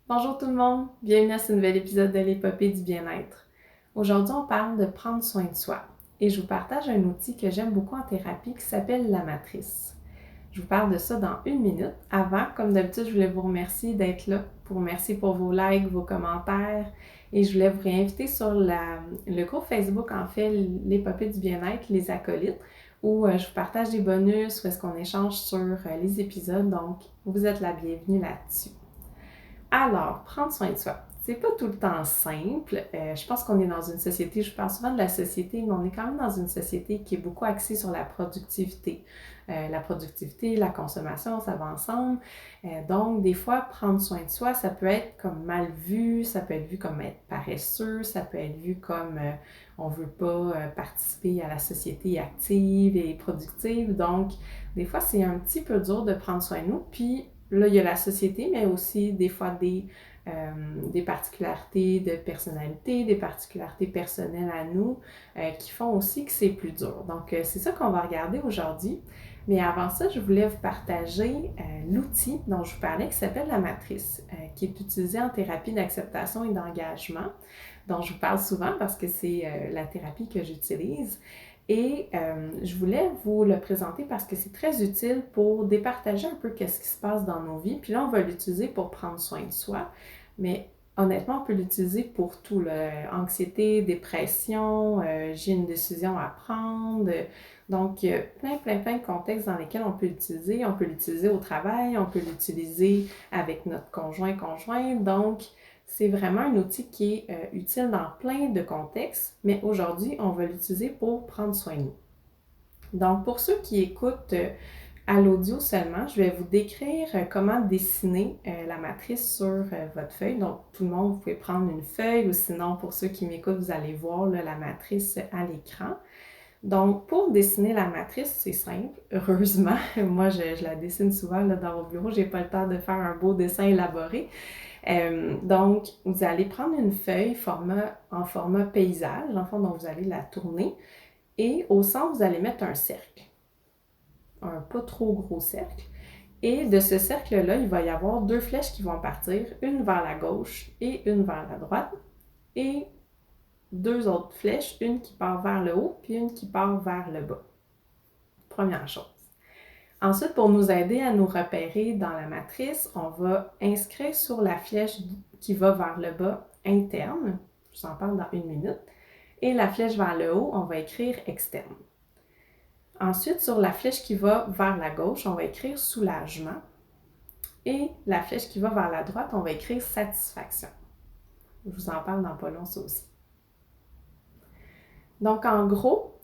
Bonjour tout le monde, bienvenue à ce nouvel épisode de l'épopée du bien-être. Aujourd'hui, on parle de prendre soin de soi et je vous partage un outil que j'aime beaucoup en thérapie qui s'appelle la matrice. Je vous parle de ça dans une minute. Avant, comme d'habitude, je voulais vous remercier d'être là, pour remercier pour vos likes, vos commentaires et je voulais vous réinviter sur le groupe Facebook, en fait, l'épopée du bien-être, les acolytes, où je vous partage des bonus, où est-ce qu'on échange sur les épisodes, donc vous êtes la bienvenue là-dessus. Alors, prendre soin de soi. C'est pas tout le temps simple. Je pense qu'on est dans une société, je parle souvent de la société, mais on est quand même dans une société qui est beaucoup axée sur la productivité. La consommation, ça va ensemble. Donc, des fois, prendre soin de soi, ça peut être comme mal vu, ça peut être vu comme être paresseux, ça peut être vu comme on veut pas participer à la société active et productive. Donc, des fois, c'est un petit peu dur de prendre soin de nous. Puis, là, il y a la société, mais aussi des fois des particularités de personnalité, des particularités personnelles à nous qui font aussi que c'est plus dur. Donc, c'est ça qu'on va regarder aujourd'hui. Mais avant ça, je voulais vous partager l'outil dont je vous parlais qui s'appelle la matrice, qui est utilisé en thérapie d'acceptation et d'engagement, dont je vous parle souvent parce que c'est la thérapie que j'utilise. Et je voulais vous le présenter parce que c'est très utile pour départager un peu qu'est-ce qui se passe dans nos vies. Puis là, on va l'utiliser pour prendre soin de soi. Mais honnêtement, on peut l'utiliser pour tout. Anxiété, dépression, j'ai une décision à prendre. Donc, il y a plein de contextes dans lesquels on peut l'utiliser. On peut l'utiliser au travail, on peut l'utiliser avec notre conjoint. Donc, c'est vraiment un outil qui est utile dans plein de contextes, mais aujourd'hui, on va l'utiliser pour prendre soin de nous. Donc, pour ceux qui écoutent à l'audio seulement, je vais vous décrire comment dessiner la matrice sur votre feuille. Donc, tout le monde, vous pouvez prendre une feuille ou sinon, pour ceux qui m'écoutent, vous allez voir là, la matrice à l'écran. Donc, pour dessiner la matrice, c'est simple, heureusement. Moi, je la dessine souvent là, dans mon bureau, j'ai pas le temps de faire un beau dessin élaboré. Donc, vous allez prendre une feuille en format paysage, en fond, dont vous allez la tourner. Et au centre, vous allez mettre un cercle, un pas trop gros cercle. Et de ce cercle-là, il va y avoir deux flèches qui vont partir, une vers la gauche et une vers la droite. Et deux autres flèches, une qui part vers le haut puis une qui part vers le bas. Première chose. Ensuite, pour nous aider à nous repérer dans la matrice, on va inscrire sur la flèche qui va vers le bas interne, je vous en parle dans une minute, et la flèche vers le haut, on va écrire externe. Ensuite, sur la flèche qui va vers la gauche, on va écrire soulagement, et la flèche qui va vers la droite, on va écrire satisfaction. Je vous en parle dans pas long, ça aussi. Donc, en gros,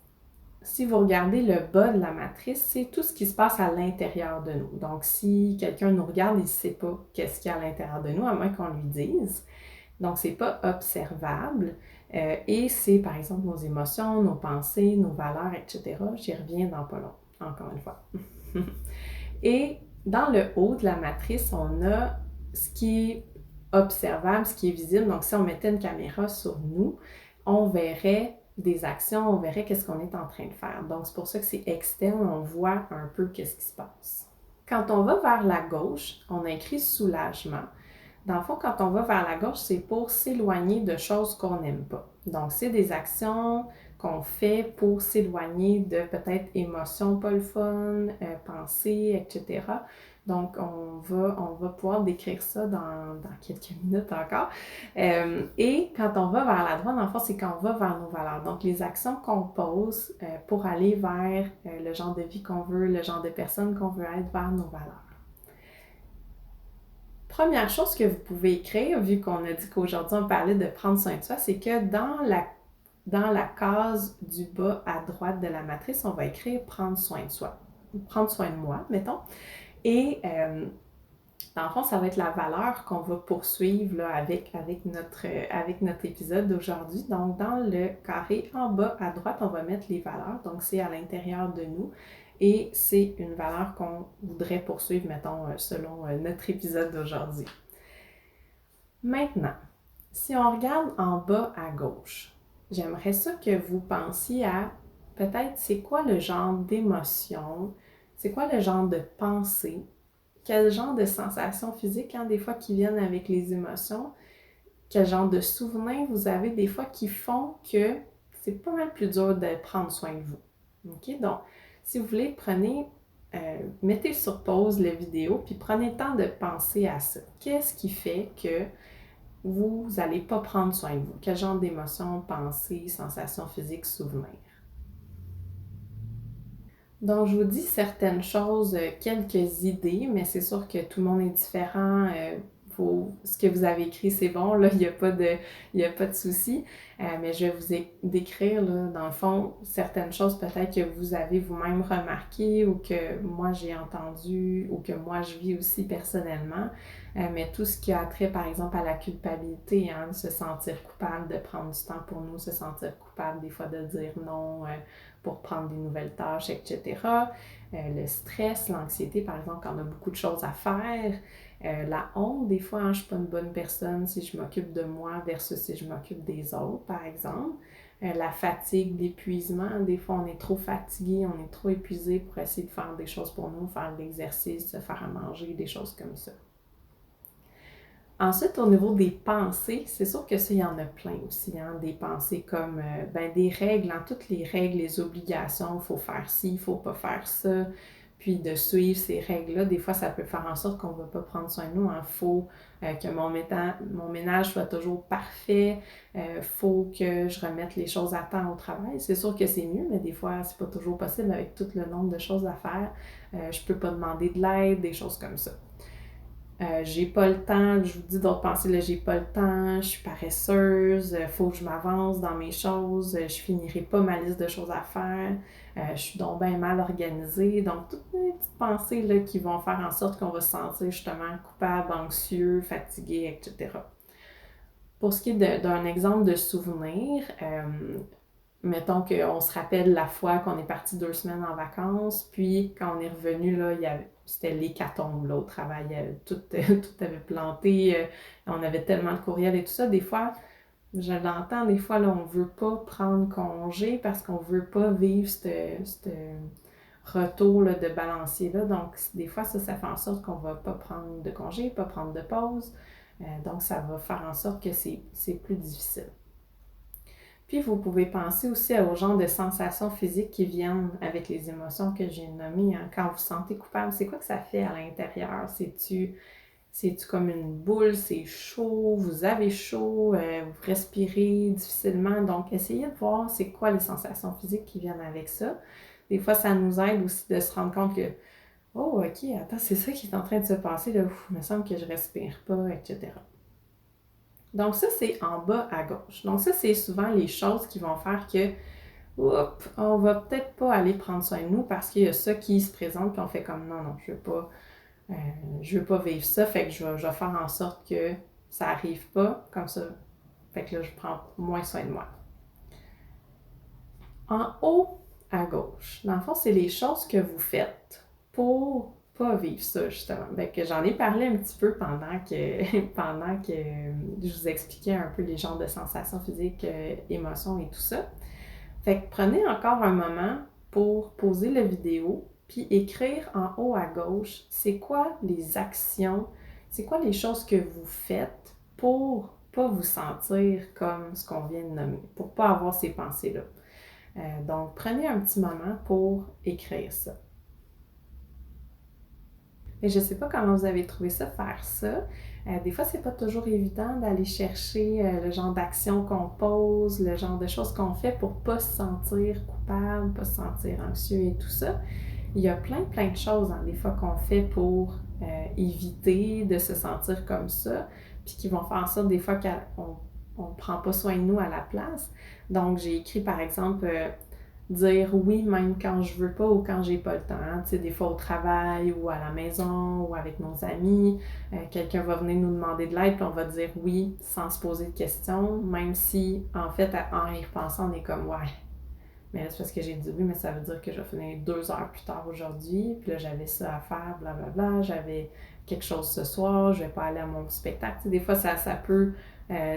si vous regardez le bas de la matrice, c'est tout ce qui se passe à l'intérieur de nous. Donc, si quelqu'un nous regarde, il ne sait pas qu'est-ce qu'il y a à l'intérieur de nous, à moins qu'on lui dise. Donc, c'est pas observable. Et c'est, par exemple, nos émotions, nos pensées, nos valeurs, etc. J'y reviens dans pas long, encore une fois. Et dans le haut de la matrice, on a ce qui est observable, ce qui est visible. Donc, si on mettait une caméra sur nous, on verrait des actions, on verrait qu'est-ce qu'on est en train de faire. Donc, c'est pour ça que c'est externe, on voit un peu qu'est-ce qui se passe. Quand on va vers la gauche, on a écrit soulagement. Dans le fond, quand on va vers la gauche, c'est pour s'éloigner de choses qu'on n'aime pas. Donc, c'est des actions qu'on fait pour s'éloigner de peut-être émotions pas le fun, pensées, etc. Donc, on va pouvoir décrire ça dans quelques minutes encore. Et quand on va vers la droite, dans le fond, c'est quand on va vers nos valeurs. Donc, les actions qu'on pose pour aller vers le genre de vie qu'on veut, le genre de personne qu'on veut être, vers nos valeurs. Première chose que vous pouvez écrire, vu qu'on a dit qu'aujourd'hui on parlait de prendre soin de soi, c'est que dans la case du bas à droite de la matrice, on va écrire prendre soin de soi. Prendre soin de moi, mettons. Et dans le fond, ça va être la valeur qu'on va poursuivre là, avec notre épisode d'aujourd'hui. Donc, dans le carré en bas à droite, on va mettre les valeurs. Donc, c'est à l'intérieur de nous. Et c'est une valeur qu'on voudrait poursuivre, mettons, selon notre épisode d'aujourd'hui. Maintenant, si on regarde en bas à gauche, j'aimerais ça que vous pensiez à peut-être c'est quoi le genre d'émotion, c'est quoi le genre de pensée quel genre de sensations physiques, hein, des fois, qui viennent avec les émotions, quel genre de souvenirs vous avez des fois qui font que c'est pas mal plus dur de prendre soin de vous. OK? Donc, si vous voulez, mettez sur pause la vidéo, puis prenez le temps de penser à ça. Qu'est-ce qui fait que vous n'allez pas prendre soin de vous? Quel genre d'émotions, pensées, sensations physiques, souvenirs? Donc, je vous dis certaines choses, quelques idées, mais c'est sûr que tout le monde est différent. Ce que vous avez écrit, c'est bon, là, il y a pas de souci. Mais je vais décrire, là, dans le fond, certaines choses peut-être que vous avez vous-même remarquées ou que moi j'ai entendu ou que moi je vis aussi personnellement. Mais tout ce qui a trait, par exemple, à la culpabilité, hein, se sentir coupable de prendre du temps pour nous, se sentir coupable des fois de dire non, pour prendre des nouvelles tâches, etc. Le stress, l'anxiété, par exemple, quand on a beaucoup de choses à faire. La honte, des fois, hein, je ne suis pas une bonne personne si je m'occupe de moi versus si je m'occupe des autres, par exemple. La fatigue, l'épuisement, des fois on est trop fatigué, on est trop épuisé pour essayer de faire des choses pour nous, faire de l'exercice, se faire à manger, des choses comme ça. Ensuite, au niveau des pensées, c'est sûr que ça, il y en a plein aussi, hein, des pensées comme des règles, hein, toutes les règles, les obligations, il faut faire ci, il faut pas faire ça, puis de suivre ces règles-là, des fois, ça peut faire en sorte qu'on ne va pas prendre soin de nous, il faut que mon ménage soit toujours parfait, faut que je remette les choses à temps au travail. C'est sûr que c'est mieux, mais des fois, c'est pas toujours possible avec tout le nombre de choses à faire. Je peux pas demander de l'aide, des choses comme ça. J'ai pas le temps, je vous dis d'autres pensées, là, j'ai pas le temps, je suis paresseuse, faut que je m'avance dans mes choses, je finirai pas ma liste de choses à faire, je suis donc bien mal organisée. Donc, toutes les petites pensées là, qui vont faire en sorte qu'on va se sentir justement coupable, anxieux, fatigué, etc. Pour ce qui est d'un exemple de souvenir, mettons qu'on se rappelle la fois qu'on est parti 2 semaines en vacances, puis quand on est revenu, là, c'était l'hécatombe là, au travail. Tout avait planté, on avait tellement de courriels et tout ça. Des fois, je l'entends, des fois, là, on veut pas prendre congé parce qu'on veut pas vivre ce retour là, de balancier-là. Donc, des fois, ça fait en sorte qu'on va pas prendre de congé, pas prendre de pause. Donc, ça va faire en sorte que c'est plus difficile. Puis, vous pouvez penser aussi aux genres de sensations physiques qui viennent avec les émotions que j'ai nommées. Hein. Quand vous vous sentez coupable, c'est quoi que ça fait à l'intérieur? C'est-tu comme une boule? C'est chaud? Vous avez chaud? Vous respirez difficilement? Donc, essayez de voir c'est quoi les sensations physiques qui viennent avec ça. Des fois, ça nous aide aussi de se rendre compte que oh, ok, attends, c'est ça qui est en train de se passer, là. Ouf, il me semble que je respire pas, etc. Donc ça, c'est en bas à gauche. Donc ça, c'est souvent les choses qui vont faire que, oups, on va peut-être pas aller prendre soin de nous parce qu'il y a ça qui se présente, puis on fait comme non, je veux pas vivre ça, fait que je vais faire en sorte que ça arrive pas, comme ça. Fait que là, je prends moins soin de moi. En haut à gauche, dans le fond, c'est les choses que vous faites pour pas vivre ça, justement. Ben, que j'en ai parlé un petit peu pendant que, pendant que je vous expliquais un peu les genres de sensations physiques, émotions et tout ça. Fait que prenez encore un moment pour poser la vidéo, puis écrire en haut à gauche, c'est quoi les actions, c'est quoi les choses que vous faites pour pas vous sentir comme ce qu'on vient de nommer, pour pas avoir ces pensées-là. Donc, prenez un petit moment pour écrire ça. Et je ne sais pas comment vous avez trouvé ça, faire ça. Des fois, c'est pas toujours évident d'aller chercher le genre d'action qu'on pose, le genre de choses qu'on fait pour pas se sentir coupable, pas se sentir anxieux et tout ça. Il y a plein de choses, hein, des fois, qu'on fait pour éviter de se sentir comme ça, puis qui vont faire en sorte des fois qu'on ne prend pas soin de nous à la place. Donc, j'ai écrit, par exemple, dire oui même quand je veux pas ou quand j'ai pas le temps. Hein. Tu sais, des fois au travail ou à la maison ou avec nos amis, quelqu'un va venir nous demander de l'aide puis on va dire oui sans se poser de questions, même si en fait en y repensant on est comme ouais. Mais là, c'est parce que j'ai dit oui, mais ça veut dire que je vais finir 2 heures plus tard aujourd'hui, puis là j'avais ça à faire, blablabla, j'avais quelque chose ce soir, je vais pas aller à mon spectacle. Tu sais, des fois ça peut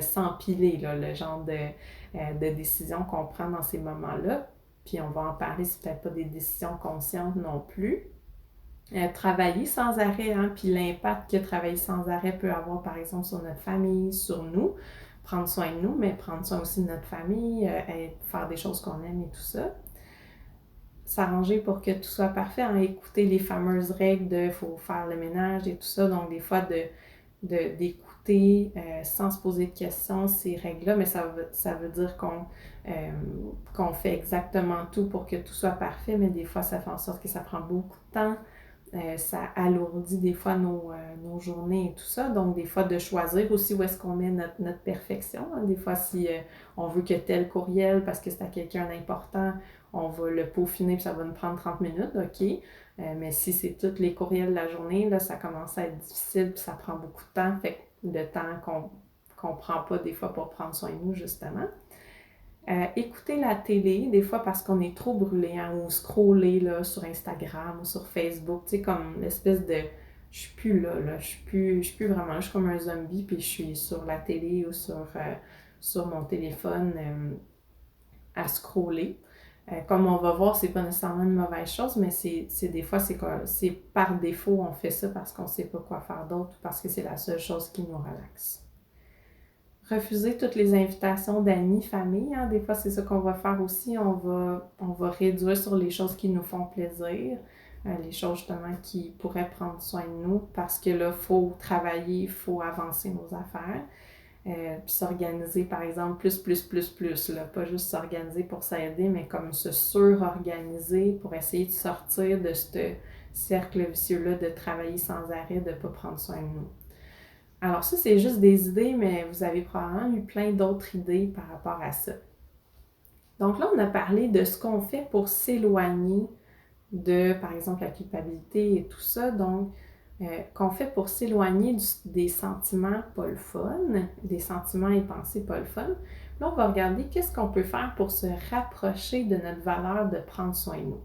s'empiler, là, le genre de décision qu'on prend dans ces moments-là. Puis on va en parler, c'est peut-être pas des décisions conscientes non plus. travailler sans arrêt, hein, puis l'impact que travailler sans arrêt peut avoir, par exemple, sur notre famille, sur nous, prendre soin de nous, mais prendre soin aussi de notre famille, faire des choses qu'on aime et tout ça. S'arranger pour que tout soit parfait, hein, écouter les fameuses règles de faut faire le ménage et tout ça, donc des fois d'écouter sans se poser de questions ces règles-là, mais ça veut dire qu'on fait exactement tout pour que tout soit parfait, mais des fois ça fait en sorte que ça prend beaucoup de temps. Ça alourdit des fois nos journées et tout ça. Donc, des fois, de choisir aussi où est-ce qu'on met notre perfection. Hein. Des fois, si on veut que tel courriel, parce que c'est à quelqu'un d'important, on va le peaufiner puis ça va nous prendre 30 minutes, OK. Mais si c'est tous les courriels de la journée, là, ça commence à être difficile puis ça prend beaucoup de temps. Fait que le temps qu'on prend pas des fois pour prendre soin de nous, justement. Écouter la télé, des fois parce qu'on est trop brûlé, hein, ou scroller là, sur Instagram ou sur Facebook, tu sais, comme l'espèce de je suis plus là, je suis plus vraiment, je suis comme un zombie, puis je suis sur la télé ou sur mon téléphone à scroller. Comme on va voir, c'est pas nécessairement une mauvaise chose, mais c'est des fois, c'est par défaut, on fait ça parce qu'on sait pas quoi faire d'autre ou parce que c'est la seule chose qui nous relaxe. Refuser toutes les invitations d'amis, famille. Hein. Des fois, c'est ça qu'on va faire aussi. On va réduire sur les choses qui nous font plaisir, les choses justement qui pourraient prendre soin de nous parce que là, il faut travailler, il faut avancer nos affaires. Puis s'organiser, par exemple, plus, là. Pas juste s'organiser pour s'aider, mais comme se sur-organiser pour essayer de sortir de ce cercle vicieux-là de travailler sans arrêt, de ne pas prendre soin de nous. Alors ça, c'est juste des idées, mais vous avez probablement eu plein d'autres idées par rapport à ça. Donc là, on a parlé de ce qu'on fait pour s'éloigner de, par exemple, la culpabilité et tout ça. Donc, qu'on fait pour s'éloigner des sentiments pas le fun, des sentiments et pensées pas le fun. Là, on va regarder qu'est-ce qu'on peut faire pour se rapprocher de notre valeur de prendre soin de nous.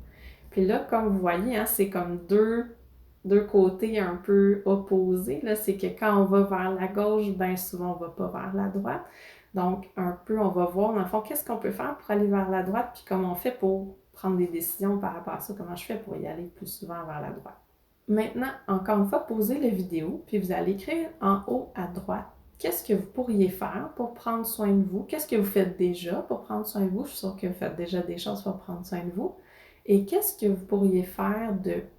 Puis là, comme vous voyez, hein, c'est comme deux côtés un peu opposés. Là, c'est que quand on va vers la gauche, bien souvent, on va pas vers la droite. Donc, un peu, on va voir, dans le fond, qu'est-ce qu'on peut faire pour aller vers la droite, puis comment on fait pour prendre des décisions par rapport à ça, comment je fais pour y aller plus souvent vers la droite. Maintenant, encore une fois, posez la vidéo, puis vous allez écrire en haut à droite qu'est-ce que vous pourriez faire pour prendre soin de vous, qu'est-ce que vous faites déjà pour prendre soin de vous, je suis sûre que vous faites déjà des choses pour prendre soin de vous, et qu'est-ce que vous pourriez faire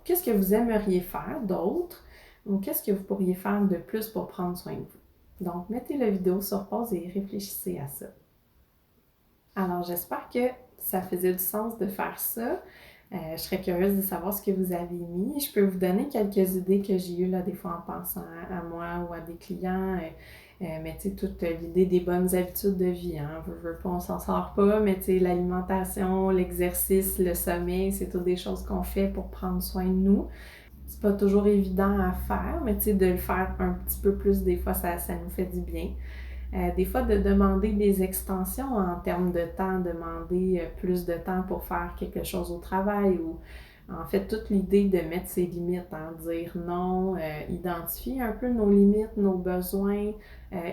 qu'est-ce que vous aimeriez faire d'autre, ou qu'est-ce que vous pourriez faire de plus pour prendre soin de vous. Donc, mettez la vidéo sur pause et réfléchissez à ça. Alors, j'espère que ça faisait du sens de faire ça. Je serais curieuse de savoir ce que vous avez mis. Je peux vous donner quelques idées que j'ai eues là, des fois en pensant à moi ou à des clients. Mais tu sais, toute l'idée des bonnes habitudes de vie, hein. Veut pas, on s'en sort pas, mais tu sais, l'alimentation, l'exercice, le sommeil, c'est toutes des choses qu'on fait pour prendre soin de nous. C'est pas toujours évident à faire, mais tu sais, de le faire un petit peu plus, des fois, ça nous fait du bien. Des fois, de demander des extensions en termes de temps, demander plus de temps pour faire quelque chose au travail ou en fait toute l'idée de mettre ses limites, hein, dire non, identifier un peu nos limites, nos besoins,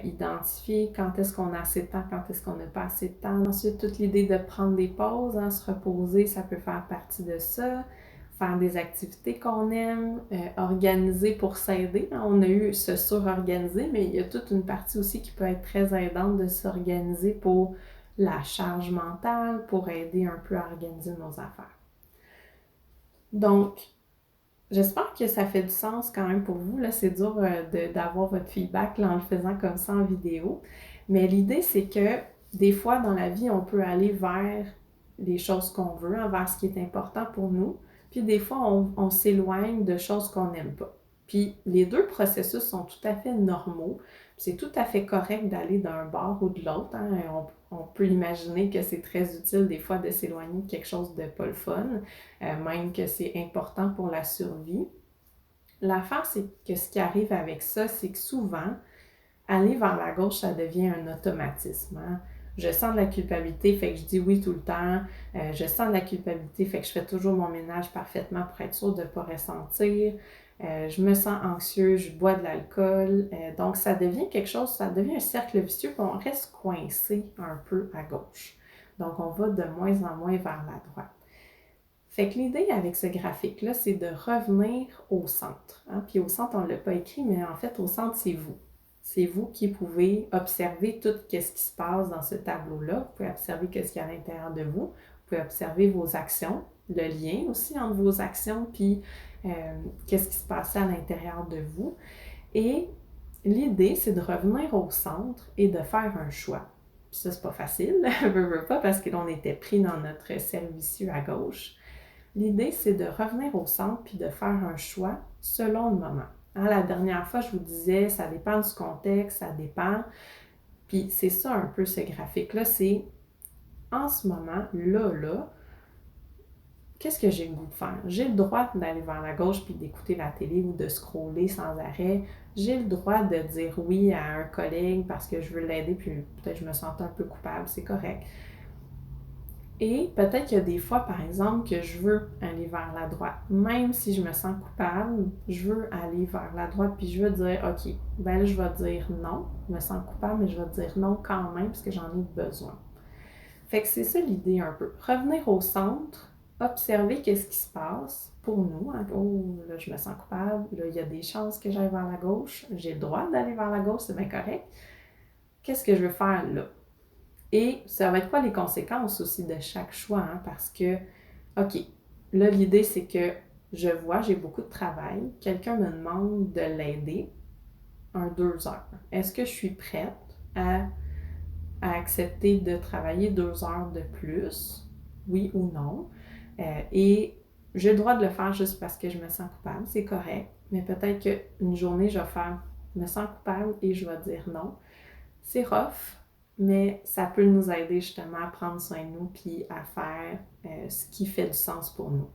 identifier quand est-ce qu'on a assez de temps, quand est-ce qu'on n'a pas assez de temps. Ensuite, toute l'idée de prendre des pauses, hein, se reposer, ça peut faire partie de ça. Faire des activités qu'on aime, organiser pour s'aider. On a eu se sur-organiser, mais il y a toute une partie aussi qui peut être très aidante de s'organiser pour la charge mentale, pour aider un peu à organiser nos affaires. Donc, j'espère que ça fait du sens quand même pour vous. Là, c'est dur d'avoir votre feedback là, en le faisant comme ça en vidéo. Mais l'idée, c'est que des fois dans la vie, on peut aller vers les choses qu'on veut, hein, vers ce qui est important pour nous. Puis des fois, on s'éloigne de choses qu'on n'aime pas. Puis les deux processus sont tout à fait normaux. C'est tout à fait correct d'aller d'un bord ou de l'autre. Hein. On peut imaginer que c'est très utile des fois de s'éloigner de quelque chose de pas le fun, même que c'est important pour la survie. L'affaire, c'est que ce qui arrive avec ça, c'est que souvent, aller vers la gauche, ça devient un automatisme. Hein? Je sens de la culpabilité, fait que je dis oui tout le temps. Je sens de la culpabilité, fait que je fais toujours mon ménage parfaitement pour être sûre de ne pas ressentir. Je me sens anxieux, je bois de l'alcool. Donc, ça devient quelque chose, ça devient un cercle vicieux, puis on reste coincé un peu à gauche. Donc, on va de moins en moins vers la droite. Fait que l'idée avec ce graphique-là, c'est de revenir au centre. Hein? Puis au centre, on ne l'a pas écrit, mais en fait, au centre, c'est vous. C'est vous qui pouvez observer tout ce qui se passe dans ce tableau-là. Vous pouvez observer ce qu'il y a à l'intérieur de vous. Vous pouvez observer vos actions, le lien aussi entre vos actions, puis qu'est-ce qui se passait à l'intérieur de vous. Et l'idée, c'est de revenir au centre et de faire un choix. Puis ça, c'est pas facile, veux pas, parce que l'on était pris dans notre cercle vicieux à gauche. L'idée, c'est de revenir au centre puis de faire un choix selon le moment. Hein, la dernière fois, je vous disais, ça dépend du contexte, ça dépend. Puis c'est ça un peu ce graphique-là, c'est en ce moment, là, qu'est-ce que j'ai le goût de faire? J'ai le droit d'aller vers la gauche puis d'écouter la télé ou de scroller sans arrêt. J'ai le droit de dire oui à un collègue parce que je veux l'aider puis peut-être je me sens un peu coupable, c'est correct. Et peut-être qu'il y a des fois, par exemple, que je veux aller vers la droite. Même si je me sens coupable, je veux aller vers la droite, puis je veux dire, OK, ben là, je vais dire non. Je me sens coupable, mais je vais dire non quand même, parce que j'en ai besoin. Fait que c'est ça l'idée un peu. Revenir au centre, observer qu'est-ce qui se passe pour nous. Hein. Oh, là, je me sens coupable. Là, il y a des chances que j'aille vers la gauche. J'ai le droit d'aller vers la gauche, c'est bien correct. Qu'est-ce que je veux faire là? Et ça va être quoi les conséquences aussi de chaque choix, hein? Parce que, OK, là, l'idée, c'est que je vois, j'ai beaucoup de travail, quelqu'un me demande de l'aider 2 heures. Est-ce que je suis prête à accepter de travailler 2 heures de plus, oui ou non? Et j'ai le droit de le faire juste parce que je me sens coupable, c'est correct, mais peut-être qu'une journée, je vais faire, je me sens coupable et je vais dire non. C'est rough, mais ça peut nous aider justement à prendre soin de nous puis à faire ce qui fait du sens pour nous.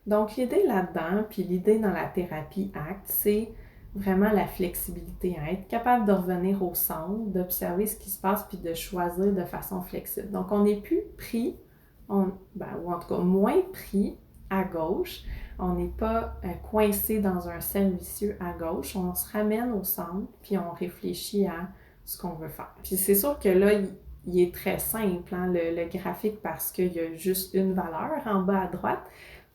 Donc, l'idée là-dedans, puis l'idée dans la thérapie ACT, c'est vraiment la flexibilité, hein? Être capable de revenir au centre, d'observer ce qui se passe puis de choisir de façon flexible. Donc, on n'est plus pris, ou en tout cas moins pris à gauche. On n'est pas coincé dans un cercle vicieux à gauche. On se ramène au centre puis on réfléchit à ce qu'on veut faire. Puis c'est sûr que là, il est très simple, hein, le graphique, parce qu'il y a juste une valeur en bas à droite.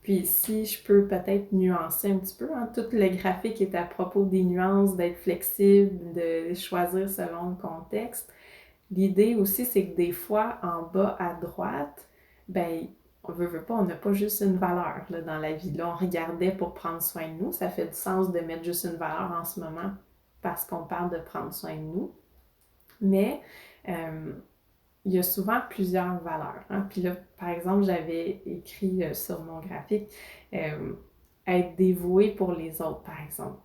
Puis si je peux peut-être nuancer un petit peu, hein, tout le graphique est à propos des nuances, d'être flexible, de choisir selon le contexte. L'idée aussi, c'est que des fois, en bas à droite, ben on veut pas, on n'a pas juste une valeur là, dans la vie. Là, on regardait pour prendre soin de nous. Ça fait du sens de mettre juste une valeur en ce moment parce qu'on parle de prendre soin de nous. Mais il y a souvent plusieurs valeurs. Hein? Puis là, par exemple, j'avais écrit sur mon graphique être dévoué pour les autres, par exemple.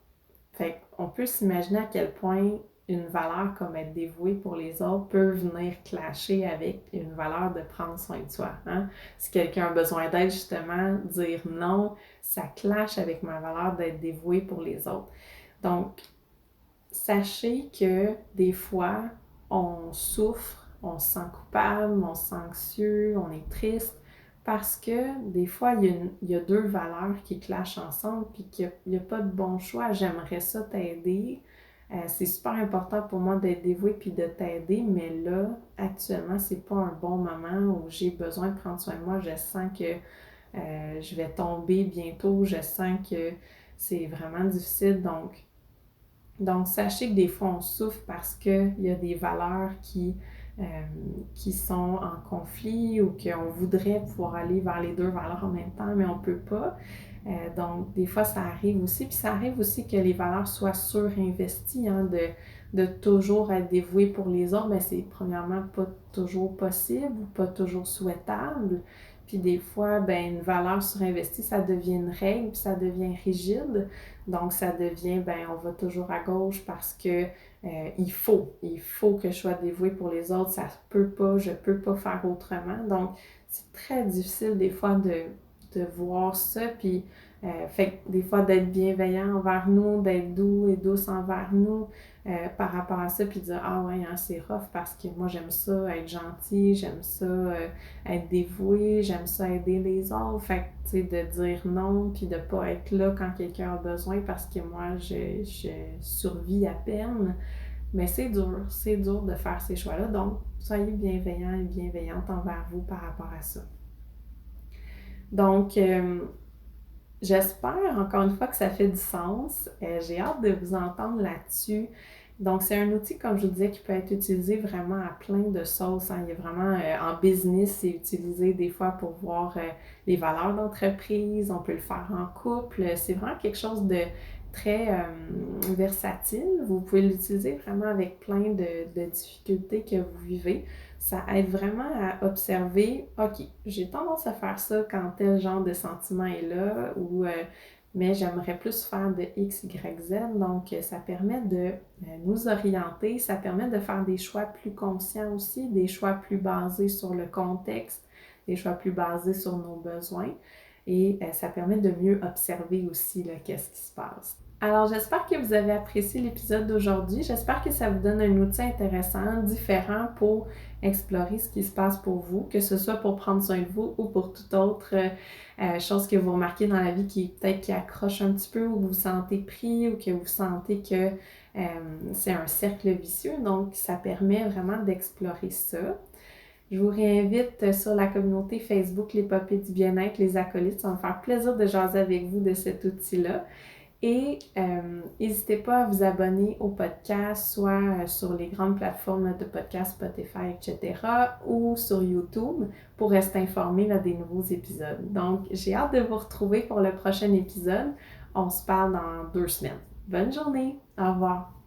Fait qu'on peut s'imaginer à quel point une valeur comme être dévoué pour les autres peut venir clasher avec une valeur de prendre soin de soi. Hein? Si quelqu'un a besoin d'aide, justement, dire non, ça clash avec ma valeur d'être dévoué pour les autres. Donc, sachez que des fois, on souffre, on se sent coupable, on se sent anxieux, on est triste, parce que des fois, il y a 2 valeurs qui clashent ensemble, puis qu'il n'y a pas de bon choix. J'aimerais ça t'aider. C'est super important pour moi d'être dévouée puis de t'aider, mais là, actuellement, c'est pas un bon moment où j'ai besoin de prendre soin de moi. Je sens que je vais tomber bientôt, je sens que c'est vraiment difficile, donc, sachez que des fois, on souffre parce qu'il y a des valeurs qui sont en conflit ou qu'on voudrait pouvoir aller vers les 2 valeurs en même temps, mais on ne peut pas. Donc, des fois, ça arrive aussi. Puis ça arrive aussi que les valeurs soient surinvesties, hein, de toujours être dévoué pour les autres. Mais c'est premièrement pas toujours possible ou pas toujours souhaitable. Puis des fois, ben une valeur surinvestie, ça devient une règle, puis ça devient rigide. Donc, ça devient, ben on va toujours à gauche parce que il faut que je sois dévouée pour les autres. Ça peut pas, je peux pas faire autrement. Donc, c'est très difficile des fois de voir ça, puis fait que des fois d'être bienveillant envers nous, d'être doux et douce envers nous par rapport à ça, puis de dire « Ah ouais, hein, c'est rough parce que moi j'aime ça être gentil, j'aime ça être dévoué, j'aime ça aider les autres. » Fait que, tu sais, de dire non, puis de pas être là quand quelqu'un a besoin parce que moi je survis à peine. Mais c'est dur de faire ces choix-là, donc soyez bienveillants et bienveillantes envers vous par rapport à ça. Donc, j'espère encore une fois que ça fait du sens. J'ai hâte de vous entendre là-dessus. Donc, c'est un outil, comme je vous disais, qui peut être utilisé vraiment à plein de sauces, hein. Il est vraiment en business, c'est utilisé des fois pour voir les valeurs d'entreprise. On peut le faire en couple. C'est vraiment quelque chose de très versatile. Vous pouvez l'utiliser vraiment avec plein de difficultés que vous vivez. Ça aide vraiment à observer, OK, j'ai tendance à faire ça quand tel genre de sentiment est là, ou mais j'aimerais plus faire de X, Y, Z. Donc, ça permet de nous orienter, ça permet de faire des choix plus conscients aussi, des choix plus basés sur le contexte, des choix plus basés sur nos besoins. Et ça permet de mieux observer aussi qu'est-ce qui se passe. Alors, j'espère que vous avez apprécié l'épisode d'aujourd'hui. J'espère que ça vous donne un outil intéressant, différent pour explorer ce qui se passe pour vous, que ce soit pour prendre soin de vous ou pour toute autre chose que vous remarquez dans la vie qui peut-être qui accroche un petit peu, ou vous vous sentez pris, ou que vous sentez que c'est un cercle vicieux. Donc, ça permet vraiment d'explorer ça. Je vous réinvite sur la communauté Facebook Les Popées du Bien-être, les acolytes. Ça va me faire plaisir de jaser avec vous de cet outil-là. Et n'hésitez pas à vous abonner au podcast, soit sur les grandes plateformes de podcast, Spotify, etc., ou sur YouTube pour rester informé des nouveaux épisodes. Donc, j'ai hâte de vous retrouver pour le prochain épisode. On se parle dans 2 semaines. Bonne journée! Au revoir!